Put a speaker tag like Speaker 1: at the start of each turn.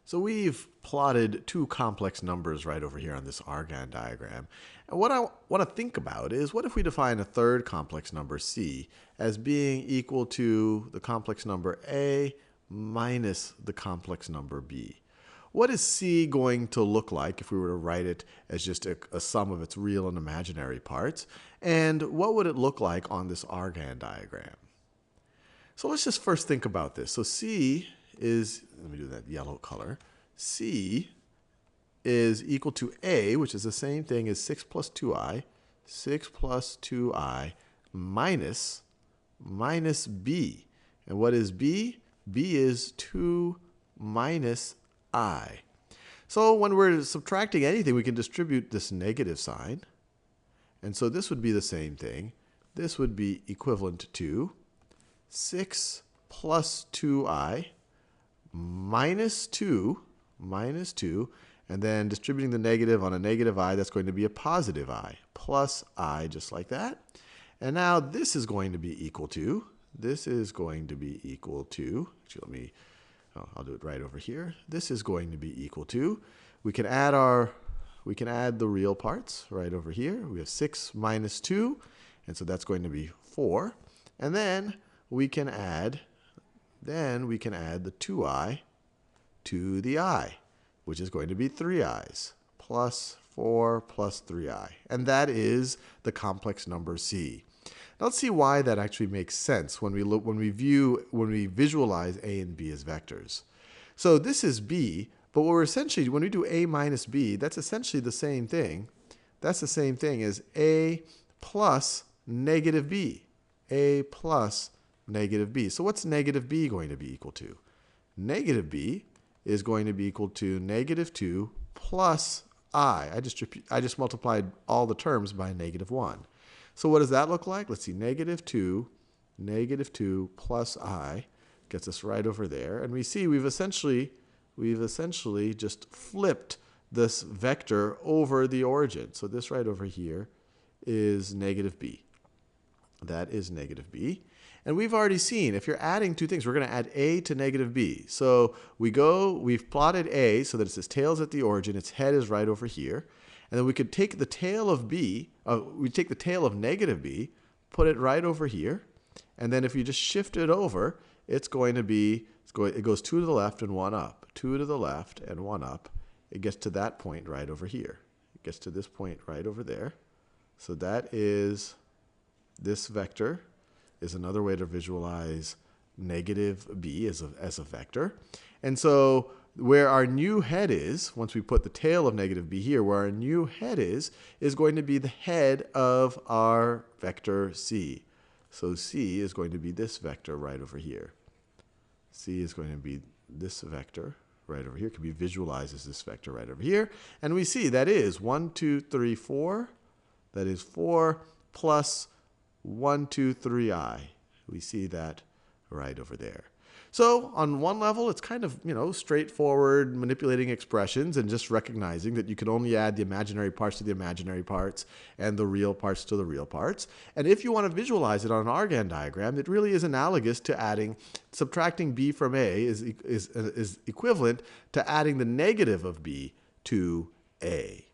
Speaker 1: So we've plotted two complex numbers right over here on this argand diagram. And what I want to think about is, what if we define a third complex number, c, as being equal to the complex number a minus the complex number b? What is c going to look like if we were to write it as just a sum of its real and imaginary parts? And what would it look like on this argand diagram? So let's just first think about this. So c is, let me do that yellow color, c is equal to a, which is the same thing as 6 plus 2i, 6 plus 2i minus b. And what is b? b is 2 minus I. So when we're subtracting anything, we can distribute this negative sign. And so this would be the same thing. This would be equivalent to 6 plus 2i minus 2, and then distributing the negative on a negative I, that's going to be a positive I, plus I, just like that. And now this is going to be equal to, actually I'll do it right over here. This is going to be equal to, we can add the real parts right over here. We have 6 minus 2, and so that's going to be 4. And then we can add the 2i to the I, which is going to be 3i's, plus 4 plus 3i. And that is the complex number c. Now let's see why that actually makes sense when we visualize a and b as vectors. So this is b, but when we do a minus b, that's essentially the same thing. That's the same thing as a plus negative b. a plus negative b. So what's negative b going to be equal to? Negative b is going to be equal to negative 2 plus I. I just multiplied all the terms by negative 1. So what does that look like? Let's see, negative 2 plus I gets us right over there. And we see we've essentially just flipped this vector over the origin. So this right over here is negative b. That is negative b. And we've already seen, if you're adding two things, we're going to add a to negative b. So we've plotted a so that it says tails at the origin, its head is right over here. And then we could take the tail of b, we take the tail of negative b, put it right over here. And then if you just shift it over, it's going to be, it goes 2 to the left and 1 up. 2 to the left and 1 up. It gets to that point right over here. It gets to this point right over there. So that is, this vector is another way to visualize negative b as a vector. And so where our new head is, once we put the tail of negative b here, where our new head is going to be the head of our vector c. So c is going to be this vector right over here. C is going to be this vector right over here. It can be visualized as this vector right over here. And we see that is 1, 2, 3, 4. That is 4 plus 1, 2, 3i. We see that right over there. So on one level, it's kind of, straightforward manipulating expressions and just recognizing that you can only add the imaginary parts to the imaginary parts and the real parts to the real parts. And if you want to visualize it on an argand diagram, it really is analogous to subtracting b from a is equivalent to adding the negative of b to a.